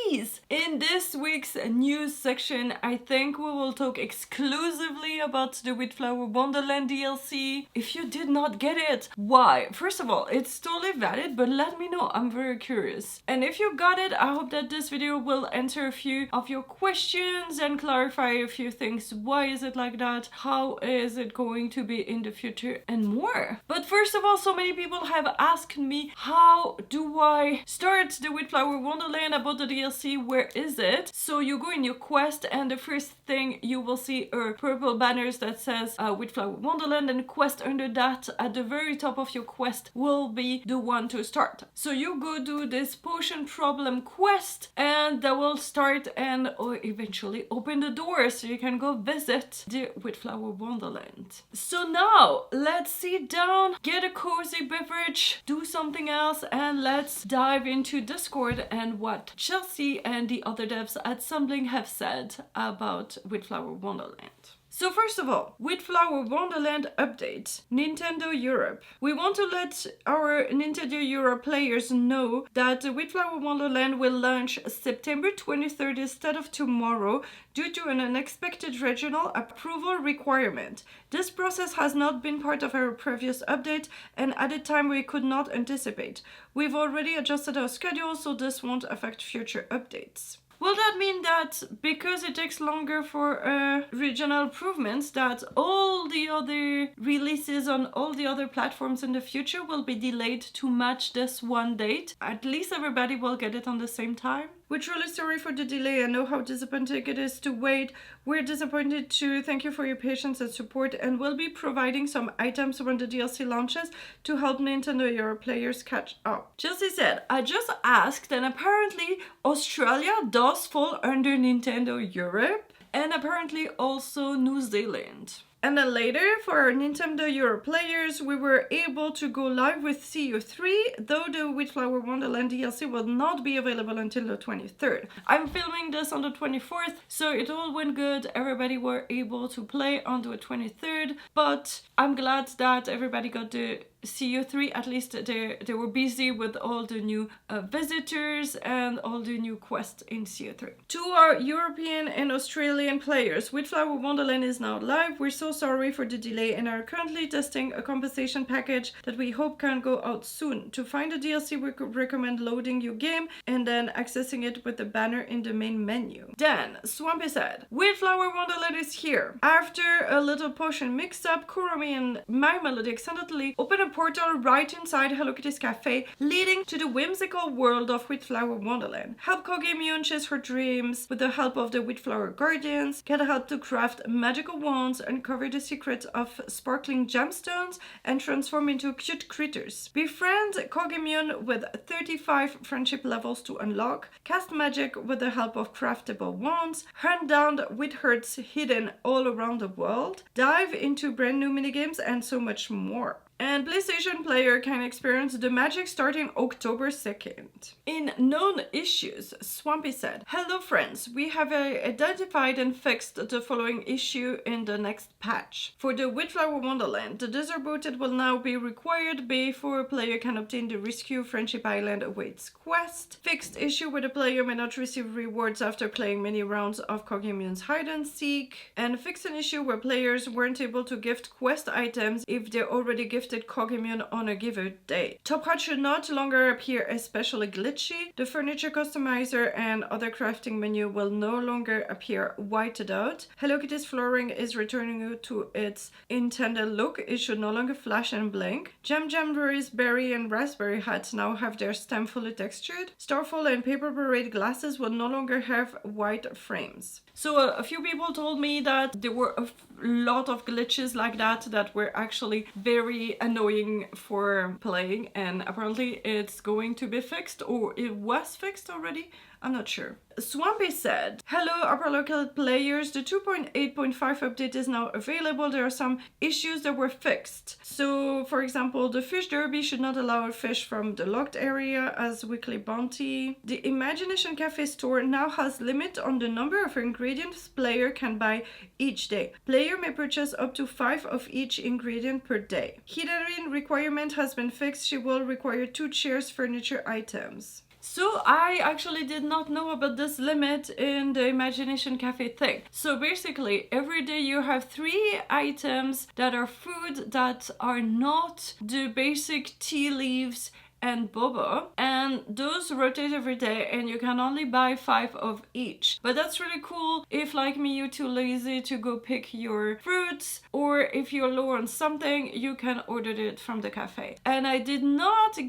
DLCs. In this week's news section, I think we will talk exclusively about the Wheatflour Wonderland DLC. If you did not get it, why? First of all, it's totally valid, but let me know, I'm very curious. And if you got it, I hope that this video will answer a few of your questions and clarify a few things. Why is it like that? How is it going to be in the future? And more. But first of all, so many people have asked me, how do I start the Wheatflour Wonderland? About the DLC, where is it? So you go in your quest and the first thing you will see are purple banners that says Wheatflour Wonderland, and quest under that at the very top of your quest will be the one to start. So you go do this potion problem quest and that will start and eventually open the door so you can go visit the Wheatflour Wonderland. So now let's sit down, get a cozy beverage, do something else, and let's dive into Discord and what Chelsea and the other devs at Sunblink have said about Wheatflour Wonderland. So first of all, Wheatflour Wonderland update, Nintendo Europe. We want to let our Nintendo Europe players know that Wheatflour Wonderland will launch September 23rd instead of tomorrow due to an unexpected regional approval requirement. This process has not been part of our previous update and at the time we could not anticipate. We've already adjusted our schedule so this won't affect future updates. Will that mean that because it takes longer for regional improvements that all the other releases on all the other platforms in the future will be delayed to match this one date? At least everybody will get it on the same time? We're truly sorry for the delay. I know how disappointing it is to wait. We're disappointed too. Thank you for your patience and support, and we'll be providing some items when the DLC launches to help Nintendo Europe players catch up. Chelsea said, I just asked and apparently Australia does fall under Nintendo Europe and apparently also New Zealand. And then later, for our Nintendo Europe players, we were able to go live with CU3, though the Wheatflour Wonderland DLC will not be available until the 23rd. I'm filming this on the 24th, so it all went good. Everybody were able to play on the 23rd, but I'm glad that everybody got the CU3, at least they were busy with all the new visitors and all the new quests in CU3. To our European and Australian players, Wheatflour Wonderland is now live. We're so sorry for the delay and are currently testing a compensation package that we hope can go out soon. To find the DLC, we could recommend loading your game and then accessing it with the banner in the main menu. Then, Swampy said, Wheatflour Wonderland is here. After a little potion mix-up, Kurumi and My Melody accidentally opened a portal right inside Hello Kitty's cafe, leading to the whimsical world of Wheatflour Wonderland. Help Kogemion chase her dreams with the help of the Wheatflour Guardians, get help to craft magical wands, uncover the secrets of sparkling gemstones, and transform into cute critters. Befriend Kogemion with 35 friendship levels to unlock, cast magic with the help of craftable wands, hunt down Wheathearts hidden all around the world, dive into brand new minigames, and so much more. And PlayStation player can experience the magic starting October 2nd. In known issues, Swampy said, Hello friends, we have identified and fixed the following issue in the next patch. For the Wheatflour Wonderland, the desert boated will now be required before a player can obtain the Rescue Friendship Island awaits quest. Fixed issue where the player may not receive rewards after playing many rounds of Kogemion's hide and seek. And fixed an issue where players weren't able to gift quest items if they're already gifted Kogemion on a given day. Top Hat should not longer appear especially glitchy. The furniture customizer and other crafting menu will no longer appear whited out. Hello Kitty's flooring is returning to its intended look. It should no longer flash and blink. Jamberry's berry and raspberry hats now have their stem fully textured. Starfall and Paper Parade glasses will no longer have white frames. So a few people told me that there were a lot of glitches like that were actually very annoying for playing, and apparently it's going to be fixed, or it was fixed already. I'm not sure. Swampy said, hello upper local players, the 2.8.5 update is now available. There are some issues that were fixed. So for example, the fish derby should not allow a fish from the locked area as weekly bounty. The Imagination Cafe store now has limit on the number of ingredients player can buy each day. Player may purchase up to 5 of each ingredient per day. Hidarin requirement has been fixed. She will require 2 chairs furniture items. So I actually did not know about this limit in the Imagination Cafe thing. So basically every day you have 3 items that are food that are not the basic tea leaves and boba, and those rotate every day and you can only buy 5 of each. But that's really cool if, like me, you're too lazy to go pick your fruits, or if you're low on something, you can order it from the cafe. And I did not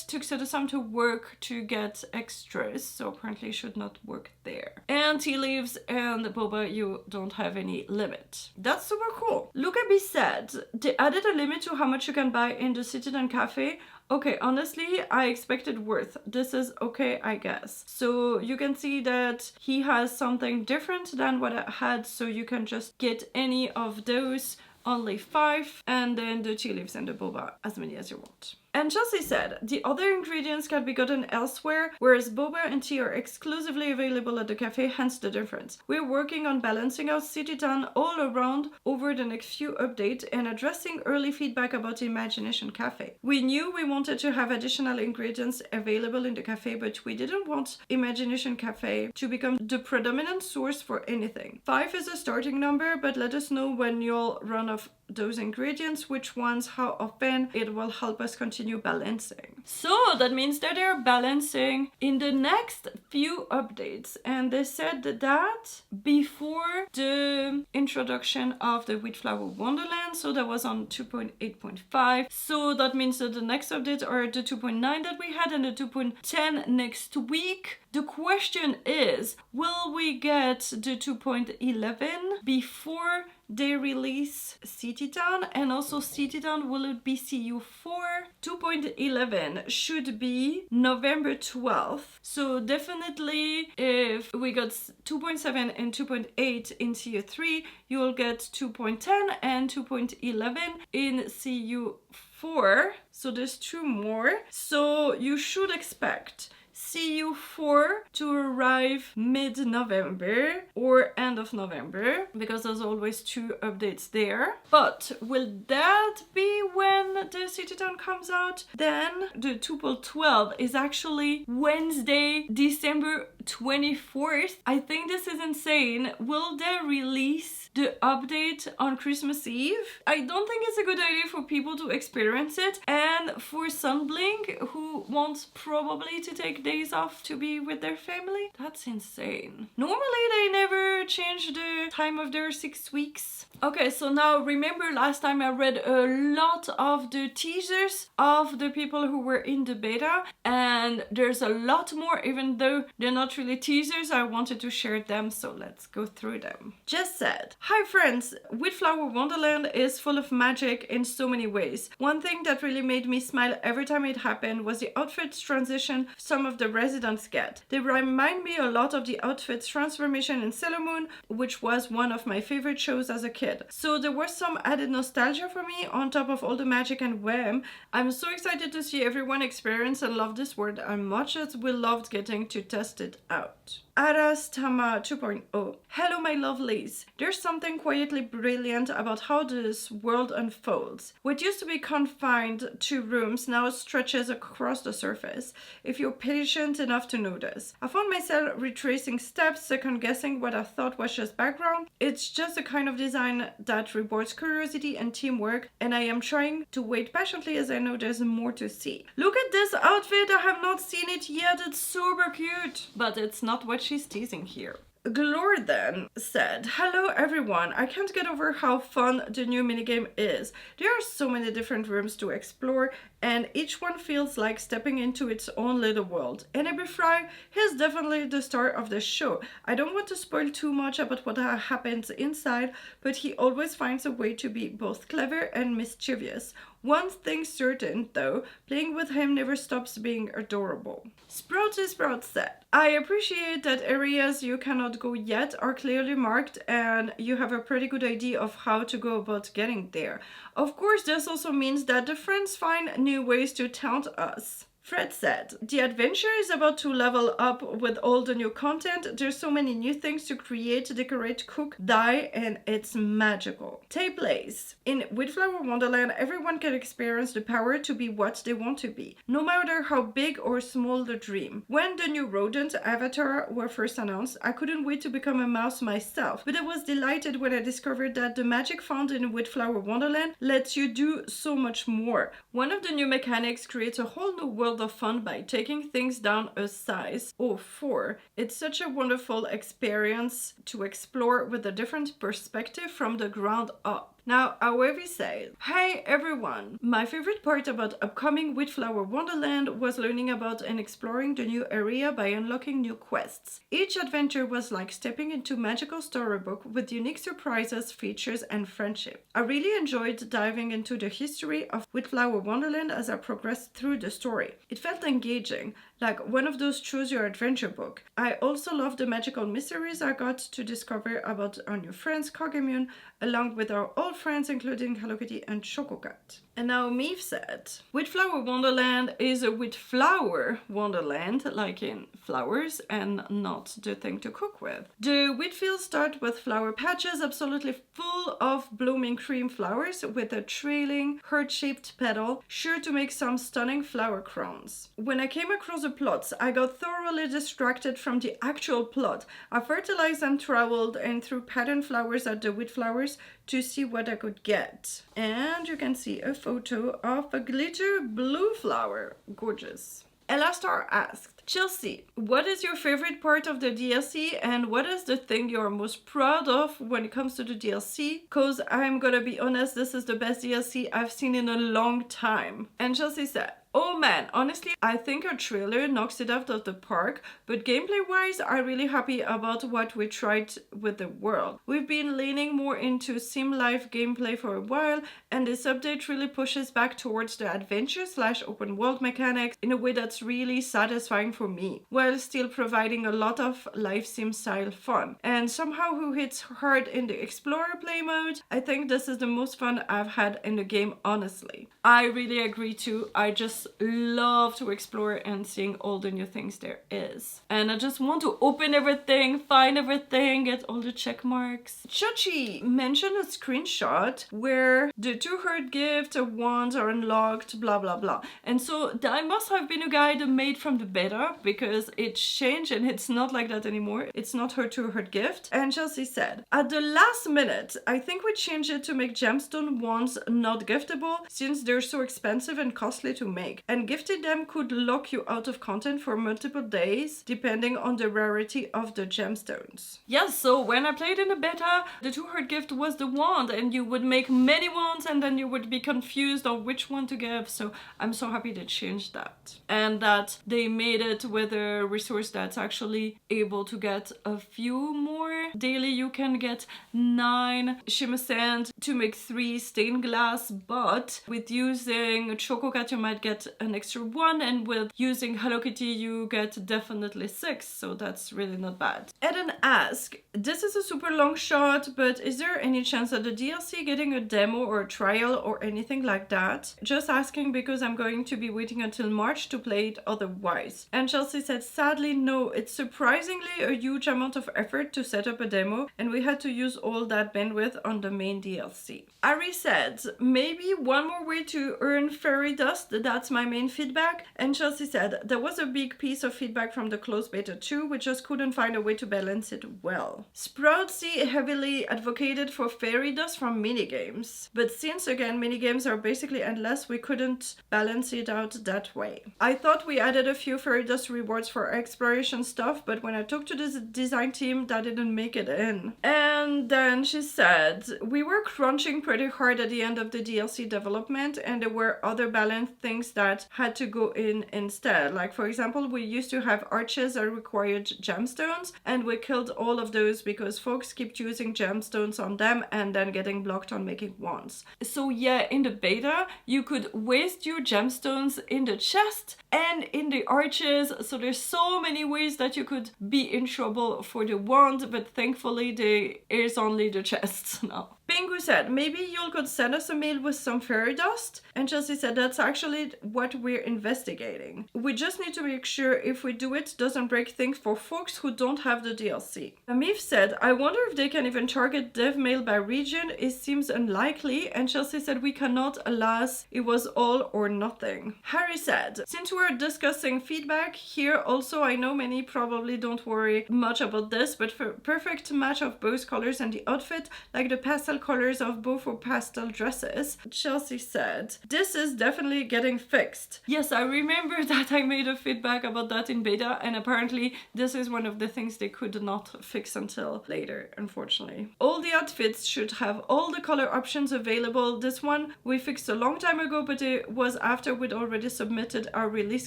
took some to work to get extras, so apparently I should not work there. And tea leaves and boba, you don't have any limit. That's super cool. Luca B said they added a limit to how much you can buy in the Citizen Cafe. Okay, honestly, I expected worth. This is okay, I guess. So you can see that he has something different than what I had, so you can just get any of those, only 5, and then the tea leaves and the boba, as many as you want. And Chelsea said, the other ingredients can be gotten elsewhere, whereas boba and tea are exclusively available at the cafe, hence the difference. We're working on balancing out City Town all around over the next few updates and addressing early feedback about the Imagination Cafe. We knew we wanted to have additional ingredients available in the cafe, but we didn't want Imagination Cafe to become the predominant source for anything. 5 is a starting number, but let us know when you'll run of those ingredients, which ones, how often. It will help us continue balancing. So that means that they're balancing in the next few updates, and they said that before the introduction of the Wheatflour Wonderland, so that was on 2.8.5. So that means that the next updates are the 2.9 that we had and the 2.10 next week. The question is, will we get the 2.11 before they release City Town? And also City Town, will it be CU4? 2.11 should be November 12th. So definitely if we got 2.7 and 2.8 in CU3, you will get 2.10 and 2.11 in CU4. So there's 2 more. So you should expect CU4 to arrive mid-November or end of November, because there's always 2 updates there. But will that be when the City Town comes out? Then the 2.12 is actually Wednesday, December 24th. I think this is insane. Will they release the update on Christmas Eve? I don't think it's a good idea for people to experience it, and for Sunblink, who wants probably to take days off to be with their family, that's insane. Normally they never change the time of their 6 weeks. Okay, so now remember last time I read a lot of the teasers of the people who were in the beta, and there's a lot more, even though they're not really teasers. I wanted to share them, so let's go through them. Jess said, hi friends, Wheatflour Wonderland is full of magic in so many ways. One thing that really made me smile every time it happened was the outfits transition some of the residents get. They remind me a lot of the outfits transformation in Sailor Moon, which was one of my favorite shows as a kid. So there was some added nostalgia for me on top of all the magic and wham. I'm so excited to see everyone experience and love this world as much as we loved getting to test it out. Aras Tama 2.0. Hello my lovelies. There's something quietly brilliant about how this world unfolds. What used to be confined to rooms now stretches across the surface, if you're patient enough to notice. I found myself retracing steps, second guessing what I thought was just background. It's just a kind of design that rewards curiosity and teamwork, and I am trying to wait patiently as I know there's more to see. Look at this outfit, I have not seen it yet, it's super cute. But it's not what she's teasing here. Glor then said, hello everyone, I can't get over how fun the new minigame is. There are so many different rooms to explore, and each one feels like stepping into its own little world. And Abby Fry is definitely the star of the show. I don't want to spoil too much about what happens inside, but he always finds a way to be both clever and mischievous. One thing certain though, playing with him never stops being adorable. Sprouty Sprout said, I appreciate that areas you cannot go yet are clearly marked and you have a pretty good idea of how to go about getting there. Of course, this also means that the friends find new ways to taunt us. Fred said, the adventure is about to level up with all the new content. There's so many new things to create, decorate, cook, dye, and it's magical. Tape Lace. In Wheatflour Wonderland, everyone can experience the power to be what they want to be, no matter how big or small the dream. When the new rodent avatar were first announced, I couldn't wait to become a mouse myself, but I was delighted when I discovered that the magic found in Wheatflour Wonderland lets you do so much more. One of the new mechanics creates a whole new world of fun by taking things down a size or 4. It's such a wonderful experience to explore with a different perspective from the ground up. Now, Awevi said, hey everyone! My favorite part about upcoming Wheatflour Wonderland was learning about and exploring the new area by unlocking new quests. Each adventure was like stepping into a magical storybook with unique surprises, features, and friendship. I really enjoyed diving into the history of Wheatflour Wonderland as I progressed through the story. It felt engaging, like one of those choose your adventure book. I also loved the magical mysteries I got to discover about our new friends Kogemune, along with our old friends including Hello Kitty and Chococat. And now Meave said, Wheatflour Wonderland is a Wheatflour Wonderland, like in flowers and not the thing to cook with. The wheat fields start with flower patches absolutely full of blooming cream flowers with a trailing heart-shaped petal, sure to make some stunning flower crowns. When I came across the plots, I got thoroughly distracted from the actual plot. I fertilized and traveled and threw pattern flowers at the wheat flowers to see what I could get. And you can see a photo of a glitter blue flower. Gorgeous. Elastar asked, Chelsea, what is your favorite part of the DLC and what is the thing you're most proud of when it comes to the DLC? Cause I'm gonna be honest, this is the best DLC I've seen in a long time. And Chelsea said, oh man, honestly, I think our trailer knocks it out of the park, but gameplay-wise, I'm really happy about what we tried with the world. We've been leaning more into sim-life gameplay for a while, and this update really pushes back towards the adventure/open world mechanics in a way that's really satisfying for me, while still providing a lot of life sim-style fun. And somehow who hits hard in the Explorer play mode, I think this is the most fun I've had in the game, honestly. I really agree too. I just love to explore and seeing all the new things there is. And I just want to open everything, find everything, get all the check marks. Chachi mentioned a screenshot where the 2 heart gift wands are unlocked, blah blah blah. And so that must have been a guide made from the beta because it changed and it's not like that anymore. It's not her 2 heart gift. And Chelsea said, at the last minute, I think we changed it to make gemstone wands not giftable since they're so expensive and costly to make. And gifting them could lock you out of content for multiple days depending on the rarity of the gemstones. Yes, so when I played in the beta, the 2 heart gift was the wand and you would make many wands and then you would be confused on which one to give. So I'm so happy they changed that. And that they made it with a resource that's actually able to get a few more. Daily you can get 9 shimmer sand to make 3 stained glass, but with using Chococat you might get an extra 1, and with using Hello Kitty you get definitely 6, so that's really not bad. Eden asked, this is a super long shot, but is there any chance that the DLC getting a demo or a trial or anything like that? Just asking because I'm going to be waiting until March to play it otherwise. And Chelsea said, sadly no, it's surprisingly a huge amount of effort to set up a demo and we had to use all that bandwidth on the main DLC. Ari said, maybe one more way to earn fairy dust, that's my main feedback. And Chelsea said, there was a big piece of feedback from the closed beta too, we just couldn't find a way to balance it well. Sproutsy heavily advocated for fairy dust from minigames, but since again minigames are basically endless, we couldn't balance it out that way. I thought we added a few fairy dust rewards for exploration stuff, but when I talked to the design team, that didn't make it in. And then she said, we were crunching pretty hard at the end of the DLC development and there were other balanced things that had to go in instead. Like for example, we used to have arches that required gemstones and we killed all of those because folks kept using gemstones on them and then getting blocked on making wands. So yeah, in the beta, you could waste your gemstones in the chest and in the arches. So there's so many ways that you could be in trouble for the wand, but thankfully there is only the chest now. Pingu said, maybe you could send us a mail with some fairy dust? And Chelsea said, that's actually what we're investigating. We just need to make sure if we do it doesn't break things for folks who don't have the DLC. Amif said, I wonder if they can even target dev mail by region. It seems unlikely. And Chelsea said, we cannot, alas, it was all or nothing. Harry said, since we're discussing feedback here, also I know many probably don't worry much about this, but for perfect match of both colors and the outfit, like the pastel colors of both for pastel dresses. Chelsea said, this is definitely getting fixed. Yes, I remember that I made a feedback about that in beta, and apparently this is one of the things they could not fix until later, unfortunately. All the outfits should have all the color options available. This one we fixed a long time ago, but it was after we'd already submitted our release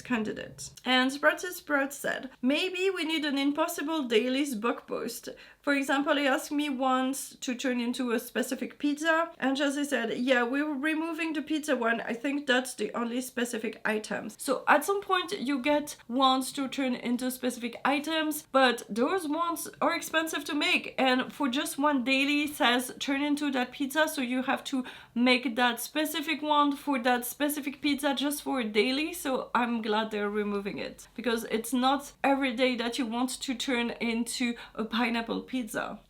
candidate. And Sprout said, maybe we need an impossible dailies bug post. For example, he asked me once to turn into a specific pizza, and Chelsea said, yeah, we were removing the pizza one. I think that's the only specific items. So at some point you get ones to turn into specific items, but those ones are expensive to make, and for just one daily it says turn into that pizza, so you have to make that specific one for that specific pizza just for a daily. So I'm glad they're removing it, because it's not every day that you want to turn into a pineapple pizza.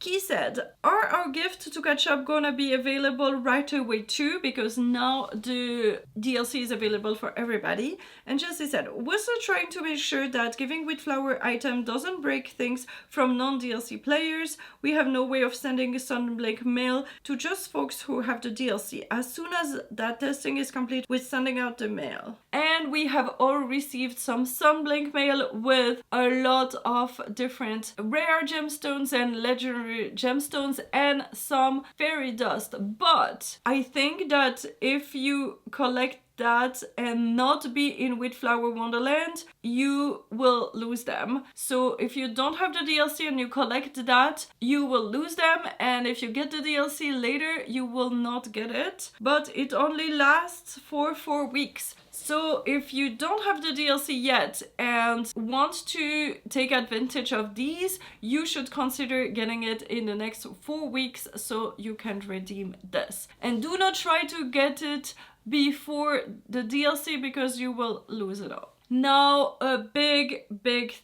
Key said, are our gifts to catch up gonna be available right away too, because now the DLC is available for everybody? And Jessie said, we're still trying to make sure that giving Wheatflour item doesn't break things from non-DLC players. We have no way of sending a Sunblink mail to just folks who have the DLC. As soon as that testing is complete, we're sending out the mail. And we have all received some Sunblink mail with a lot of different rare gemstones and legendary gemstones and some fairy dust. But I think that if you collect that and not be in Wheatflour Wonderland, you will lose them. So if you don't have the DLC and you collect that, you will lose them, and if you get the DLC later, you will not get it. But it only lasts for 4 weeks. So if you don't have the DLC yet and want to take advantage of these, you should consider getting it in the next 4 weeks so you can redeem this. And do not try to get it before the DLC, because you will lose it all. Now, a big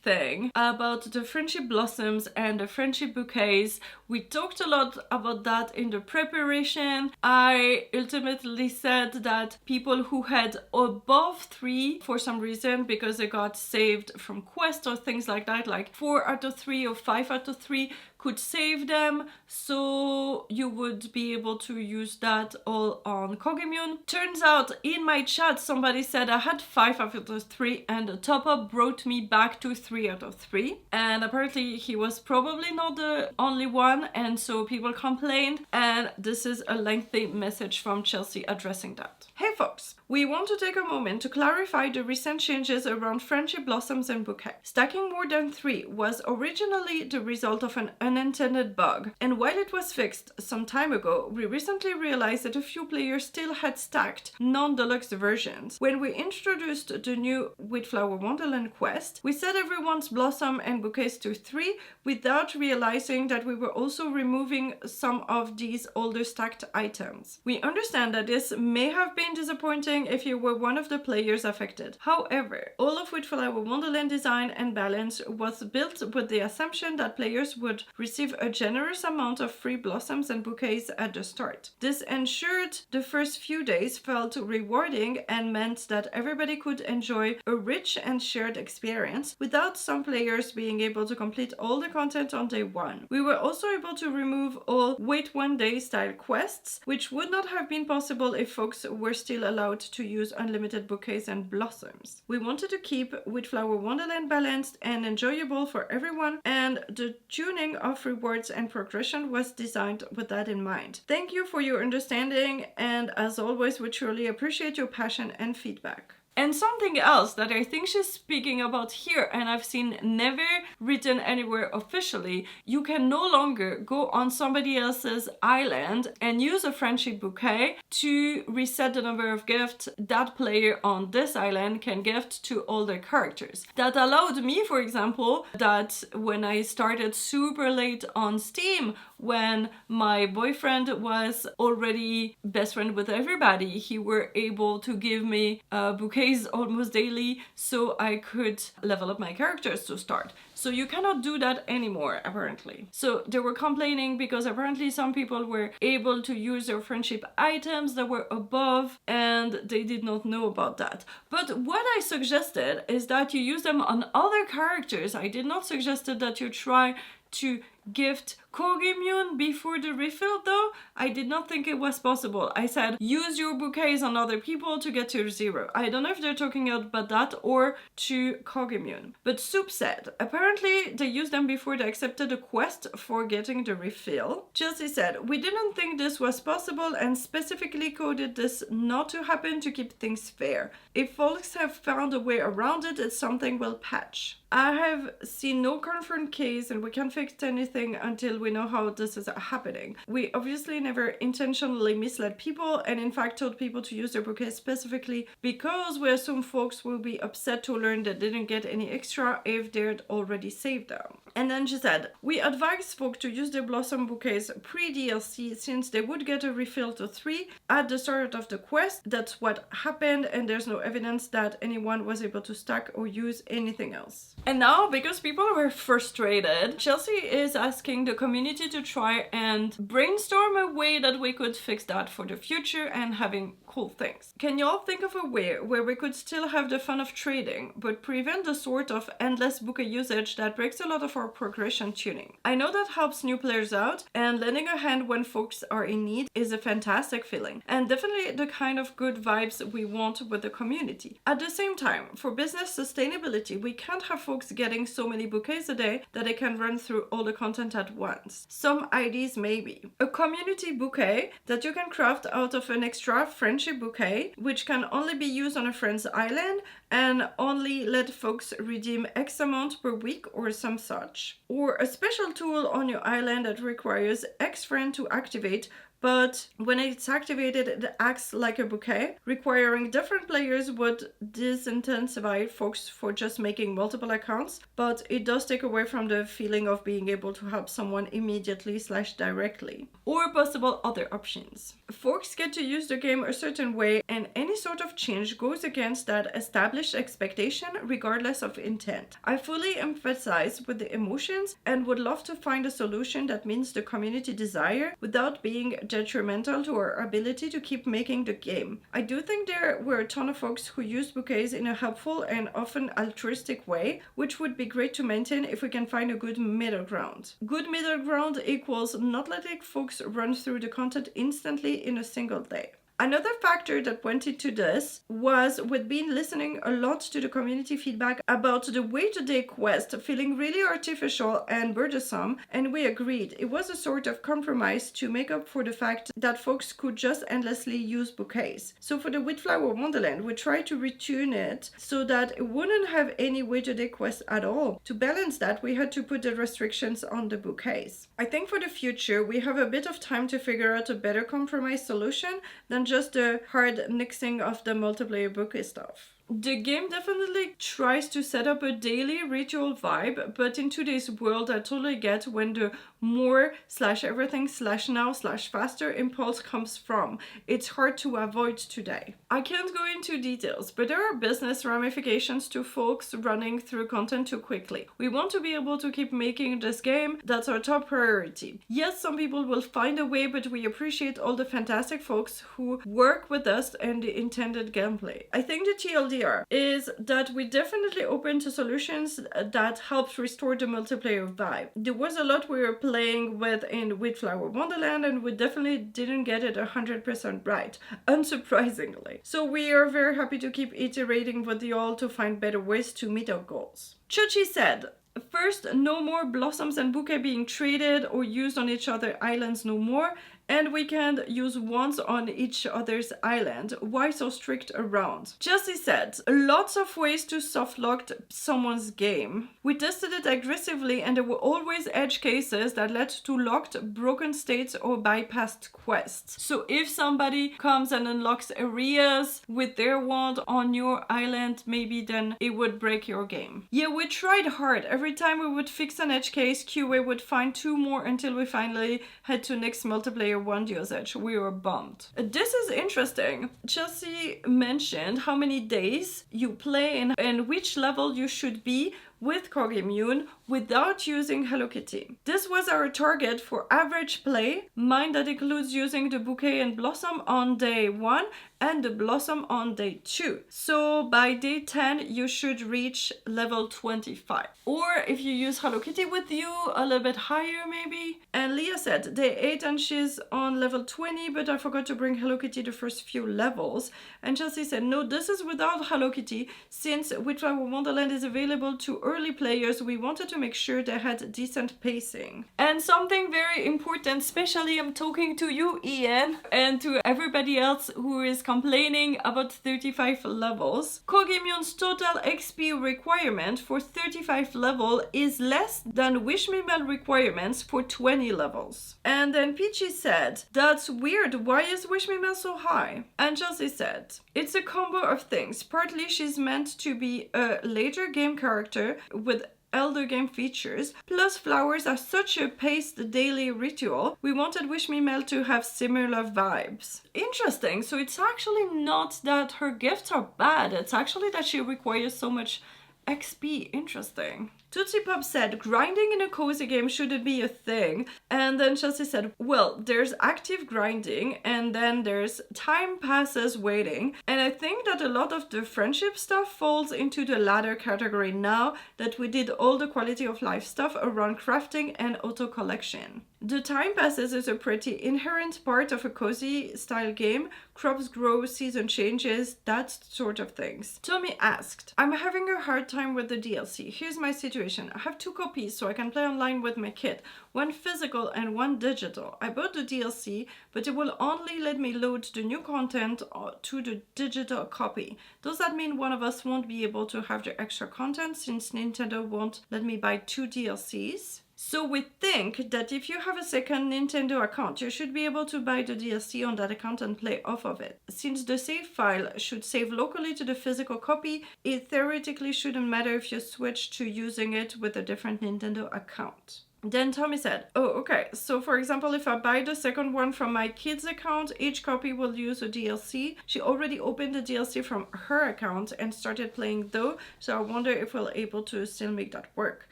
thing about the friendship blossoms and the friendship bouquets. We talked a lot about that in the preparation. I ultimately said that people who had above 3 for some reason, because they got saved from quests or things like that, like 4 out of 3 or 5 out of 3, could save them, so you would be able to use that all on Cogimmune. Turns out in my chat somebody said I had 5 out of 3 and the top up brought me back to 3 out of 3, and apparently he was probably not the only one, and so people complained, and this is a lengthy message from Chelsea addressing that. Hey folks, we want to take a moment to clarify the recent changes around friendship blossoms and bouquets. Stacking more than 3 was originally the result of an unintended bug, and while it was fixed some time ago, we recently realized that a few players still had stacked non-deluxe versions. When we introduced the new Wheatflour Wonderland quest, we set everyone's blossom and bouquets to 3 without realizing that we were also removing some of these older stacked items. We understand that this may have been disappointing if you were one of the players affected. However, all of Wheatflour Wonderland design and balance was built with the assumption that players would receive a generous amount of free blossoms and bouquets at the start. This ensured the first few days felt rewarding and meant that everybody could enjoy a rich and shared experience without some players being able to complete all the content on day 1. We were also able to remove all wait one day style quests, which would not have been possible if folks were still allowed to use unlimited bouquets and blossoms. We wanted to keep Wheatflour Wonderland balanced and enjoyable for everyone, and the tuning of rewards and progression was designed with that in mind. Thank you for your understanding, and as always, we truly appreciate your passion and feedback. And something else that I think she's speaking about here, and I've seen never written anywhere officially, you can no longer go on somebody else's island and use a friendship bouquet to reset the number of gifts that player on this island can gift to all their characters. That allowed me, for example, that when I started super late on Steam when my boyfriend was already best friend with everybody, he were able to give me bouquets almost daily so I could level up my characters to start. So you cannot do that anymore, apparently. So they were complaining because apparently some people were able to use their friendship items that were above and they did not know about that. But what I suggested is that you use them on other characters. I did not suggest that you try to gift Kogimyun before the refill though. I did not think it was possible. I said use your bouquets on other people to get to 0. I don't know if they're talking about that or to Kogimyun. But Soup said apparently they used them before they accepted a quest for getting the refill. Chelsea said we didn't think this was possible and specifically coded this not to happen to keep things fair. If folks have found a way around it, it's something we'll patch. I have seen no confirmed case and we can't fix anything until we know how this is happening. We obviously never intentionally misled people and in fact told people to use their bouquets specifically because we assume folks will be upset to learn they didn't get any extra if they'd already saved them. And then she said, we advise folks to use their blossom bouquets pre-DLC since they would get a refill to 3 at the start of the quest. That's what happened and there's no evidence that anyone was able to stack or use anything else. And now, because people were frustrated, Chelsea is asking the community to try and brainstorm a way that we could fix that for the future and having cool things. Can y'all think of a way where we could still have the fun of trading, but prevent the sort of endless bouquet usage that breaks a lot of our progression tuning? I know that helps new players out, and lending a hand when folks are in need is a fantastic feeling, and definitely the kind of good vibes we want with the community. At the same time, for business sustainability, we can't have folks getting so many bouquets a day that they can run through all the content at once. Some ideas maybe. A community bouquet that you can craft out of an extra friendship bouquet, which can only be used on a friend's island and only let folks redeem X amount per week or some such. Or a special tool on your island that requires X friend to activate, but when it's activated, it acts like a bouquet. Requiring different players would disincentivize folks for just making multiple accounts, but it does take away from the feeling of being able to help someone immediately / directly. Or possible other options. Folks get to use the game a certain way, and any sort of change goes against that established expectation regardless of intent. I fully empathize with the emotions and would love to find a solution that meets the community desire without being detrimental to our ability to keep making the game. I do think there were a ton of folks who used bouquets in a helpful and often altruistic way, which would be great to maintain if we can find a good middle ground. Good middle ground equals not letting folks run through the content instantly in a single day. Another factor that went into this was we'd been listening a lot to the community feedback about the way-to-day quest feeling really artificial and burdensome, and we agreed it was a sort of compromise to make up for the fact that folks could just endlessly use bouquets. So for the Wheatflour Wonderland, we tried to retune it so that it wouldn't have any way-to-day quest at all. To balance that, we had to put the restrictions on the bouquets. I think for the future, we have a bit of time to figure out a better compromise solution than just the hard nixing of the multiplayer bouquet stuff. The game definitely tries to set up a daily ritual vibe, but in today's world I totally get when the more / everything / now / faster impulse comes from. It's hard to avoid today. I can't go into details, but there are business ramifications to folks running through content too quickly. We want to be able to keep making this game. That's our top priority. Yes, some people will find a way, but we appreciate all the fantastic folks who work with us and the intended gameplay. I think the TLDR is that we definitely open to solutions that helps restore the multiplayer vibe. There was a lot we were playing with in Wheatflour Wonderland and we definitely didn't get it 100% right, unsurprisingly. So we are very happy to keep iterating with y'all to find better ways to meet our goals. Chuchi said, first, no more blossoms and bouquet being traded or used on each other islands no more. and we can use wands on each other's island. Why so strict around? Jessie said, lots of ways to soft lock someone's game. We tested it aggressively and there were always edge cases that led to locked, broken states or bypassed quests. So if somebody comes and unlocks areas with their wand on your island, maybe then it would break your game. Yeah, we tried hard. Every time we would fix an edge case, QA would find 2 more until we finally had to nix multiplayer 1 edge. We were bummed. This is interesting. Chelsea mentioned how many days you play and which level you should be with Corgi without using Hello Kitty. This was our target for average play. Mind that includes using the bouquet and blossom on day 1 and the blossom on day 2. So by day 10 you should reach level 25. Or if you use Hello Kitty with you, a little bit higher maybe. And Leah said day 8 and she's on level 20, but I forgot to bring Hello Kitty the first few levels. And Chelsea said no, this is without Hello Kitty. Since Wheatflour Wonderland is available to early players, we wanted to make sure they had decent pacing. And something very important, especially I'm talking to you, Ian, and to everybody else who is complaining about 35 levels. Corgi total XP requirement for 35 level is less than Wish Me Well requirements for 20 levels. And then Peachy said, that's weird, why is Wish Me Well so high? And Chelsea said, it's a combo of things. Partly she's meant to be a later game character with elder game features, plus flowers are such a paced daily ritual, we wanted Wish Me Well to have similar vibes. Interesting, so it's actually not that her gifts are bad, it's actually that she requires so much XP. Interesting. Tootsie Pop said, grinding in a cozy game shouldn't be a thing. And then Chelsea said, well, there's active grinding and then there's time passes waiting. And I think that a lot of the friendship stuff falls into the latter category now that we did all the quality of life stuff around crafting and auto collection. The time passes is a pretty inherent part of a cozy style game. Crops grow, season changes, that sort of things. Tommy asked, I'm having a hard time with the DLC. Here's my situation. I have 2 copies so I can play online with my kid. 1 physical and 1 digital. I bought the DLC, but it will only let me load the new content to the digital copy. Does that mean one of us won't be able to have the extra content since Nintendo won't let me buy 2 DLCs? So we think that if you have a second Nintendo account, you should be able to buy the DLC on that account and play off of it. Since the save file should save locally to the physical copy, it theoretically shouldn't matter if you switch to using it with a different Nintendo account. Then Tommy said, oh, okay, so for example, if I buy the second one from my kid's account, each copy will use a DLC. She already opened the DLC from her account and started playing though, so I wonder if we're able to still make that work.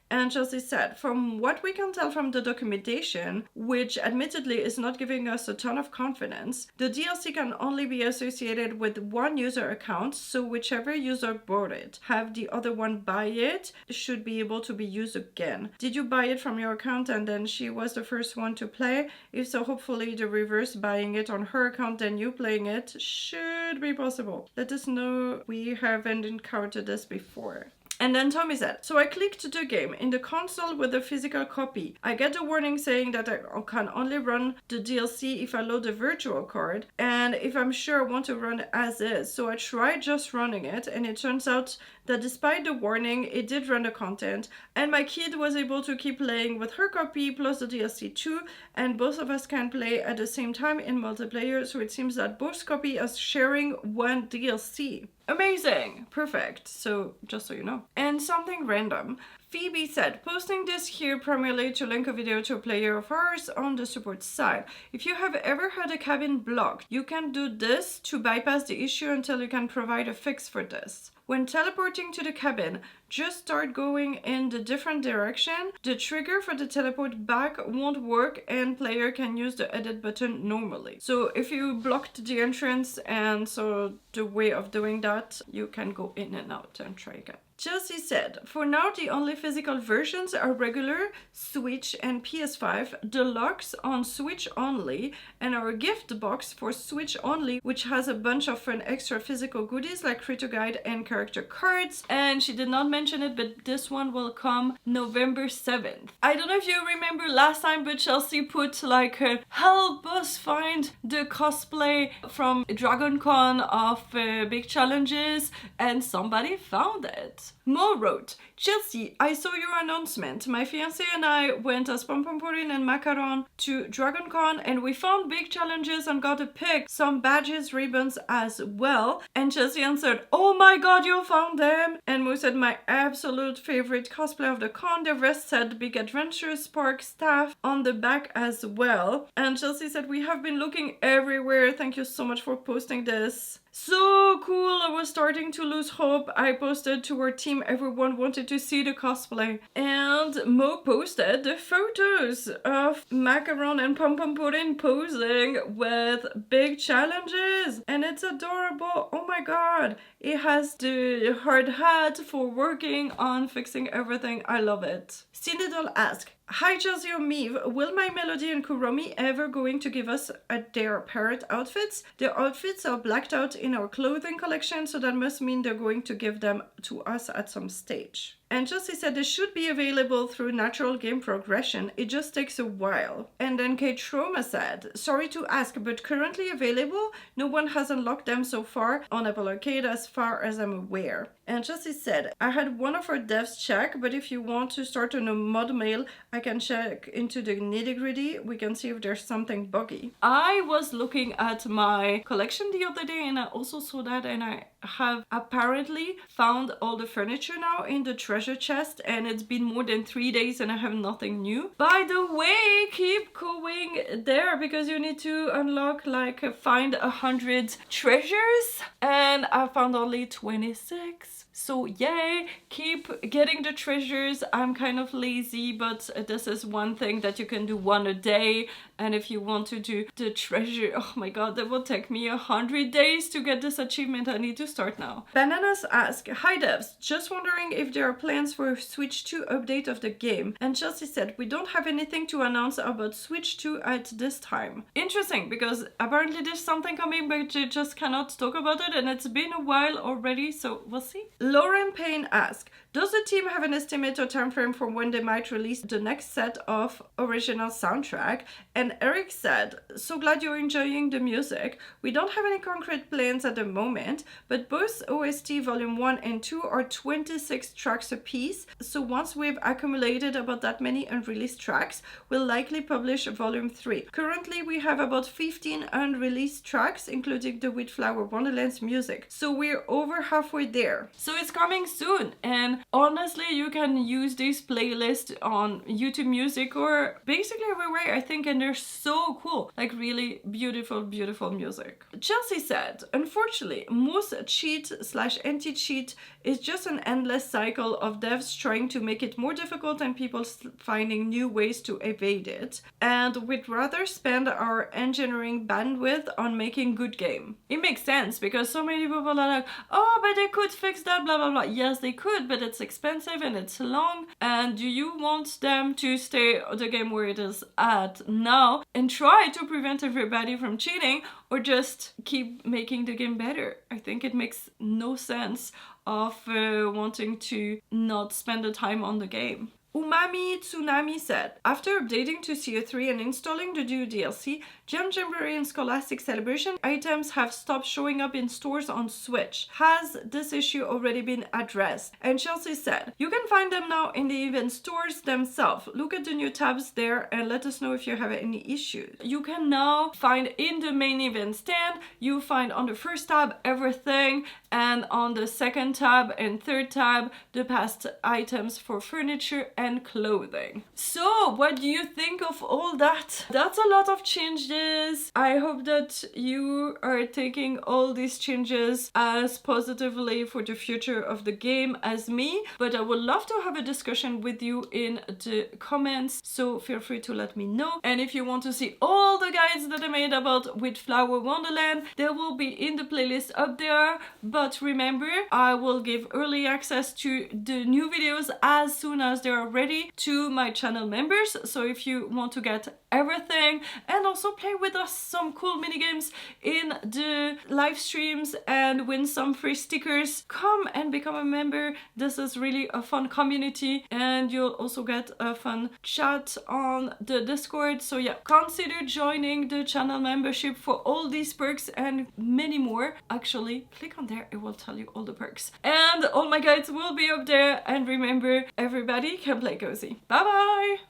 And Chelsea said, from what we can tell from the documentation, which admittedly is not giving us a ton of confidence, the DLC can only be associated with 1 user account, so whichever user bought it, have the other one buy it, should be able to be used again. Did you buy it from your account and then she was the first one to play? If so, hopefully the reverse, buying it on her account then you playing it, should be possible. Let us know. We haven't encountered this before. And then Tommy said, so I clicked the game in the console with the physical copy. I get a warning saying that I can only run the DLC if I load the virtual card and if I'm sure I want to run as is. So I tried just running it and it turns out that despite the warning, it did run the content and my kid was able to keep playing with her copy plus the DLC too, and both of us can play at the same time in multiplayer, so it seems that both copies are sharing 1 DLC. Amazing! Perfect. So, just so you know. And something random. Phoebe said, posting this here primarily to link a video to a player of ours on the support side. If you have ever had a cabin blocked, you can do this to bypass the issue until you can provide a fix for this. When teleporting to the cabin, just start going in the different direction. The trigger for the teleport back won't work and player can use the edit button normally. So if you blocked the entrance and so the way of doing that, you can go in and out and try again. Chelsea said, for now the only physical versions are regular, Switch and PS5, deluxe on Switch only, and our gift box for Switch only, which has a bunch of fun extra physical goodies like creator guide and character cards. And she did not mention it, but this one will come November 7th. I don't know if you remember last time, but Chelsea put like a help us find the cosplay from DragonCon of Big Challenges, and somebody found it. Mo wrote, Chelsea, I saw your announcement. My fiance and I went as Pompompurin and Macaron to DragonCon, and we found big challenges and got a pic, some badges, ribbons as well. And Chelsea answered, oh my god, you found them! And Mo said, my absolute favorite cosplay of the con. The rest said Big Adventure Spark staff on the back as well. And Chelsea said, we have been looking everywhere. Thank you so much for posting this. So cool, I was starting to lose hope. I posted to our team, everyone wanted to see the cosplay. And Mo posted the photos of Macaron and Pompompurin posing with big challenges. And it's adorable, oh my god. It has the hard hat for working on fixing everything, I love it. Cinedal asked, hi Chelsea or Meave, will my Melody and Kuromi ever going to give us their parrot outfits? Their outfits are blacked out in our clothing collection, so that must mean they're going to give them to us at some stage. And Chelsea said they should be available through natural game progression, it just takes a while. And then Kate Troma said, sorry to ask, but currently available? No one has unlocked them so far on Apple Arcade as far as I'm aware. And Chelsea said, I had one of our devs check, but if you want to start on a mod mail, I can check into the nitty-gritty. We can see if there's something buggy. I was looking at my collection the other day and I also saw that, and I have apparently found all the furniture now in the treasure chest, and it's been more than 3 days and I have nothing new. By the way, keep going there because you need to unlock like find 100 treasures, and I found only 26. So yay, keep getting the treasures. I'm kind of lazy, but this is one thing that you can do one a day. And if you want to do the treasure, oh my god, that will take me 100 days to get this achievement. I need to start now. Bananas ask, hi devs, just wondering if there are plans for a Switch 2 update of the game. And Chelsea said, we don't have anything to announce about Switch 2 at this time. Interesting, because apparently there's something coming, but you just cannot talk about it, and it's been a while already, so we'll see. Lauren Payne asked, does the team have an estimate or time frame for when they might release the next set of original soundtrack? And Eric said, so glad you're enjoying the music. We don't have any concrete plans at the moment, but both OST Volume 1 and 2 are 26 tracks apiece, so once we've accumulated about that many unreleased tracks, we'll likely publish Volume 3. Currently, we have about 15 unreleased tracks, including the Wheatflour Wonderland's music, so we're over halfway there. So it's coming soon, and honestly, you can use this playlist on YouTube Music or basically everywhere, I think, and they're so cool. Like really beautiful, beautiful music. Chelsea said, unfortunately, most cheat/anti-cheat is just an endless cycle of devs trying to make it more difficult and people finding new ways to evade it. And we'd rather spend our engineering bandwidth on making good game. It makes sense because so many people are like, oh, but they could fix that, blah, blah, blah. Yes, they could, but it's expensive and it's long. And do you want them to stay the game where it is at now and try to prevent everybody from cheating, or just keep making the game better? I think it makes no sense of wanting to not spend the time on the game. Umami Tsunami said, after updating to CO3 and installing the new DLC, Gem Jamboree and Scholastic Celebration items have stopped showing up in stores on Switch. Has this issue already been addressed? And Chelsea said, you can find them now in the event stores themselves. Look at the new tabs there and let us know if you have any issues. You can now find in the main event stand, you find on the first tab everything, and on the second tab and third tab the past items for furniture and clothing. So what do you think of all that? That's a lot of changes. I hope that you are taking all these changes as positively for the future of the game as me, but I would love to have a discussion with you in the comments, so feel free to let me know. And if you want to see all the guides that I made about Wheatflour Wonderland, they will be in the playlist up there. But remember, I will give early access to the new videos as soon as they are ready to my channel members. So if you want to get everything and also play with us some cool mini games in the live streams and win some free stickers, come and become a member. This is really a fun community, and you'll also get a fun chat on the Discord. So yeah, consider joining the channel membership for all these perks and many more. Actually, click on there, it will tell you all the perks, and all my guides will be up there. And remember, everybody can play cozy. Bye bye.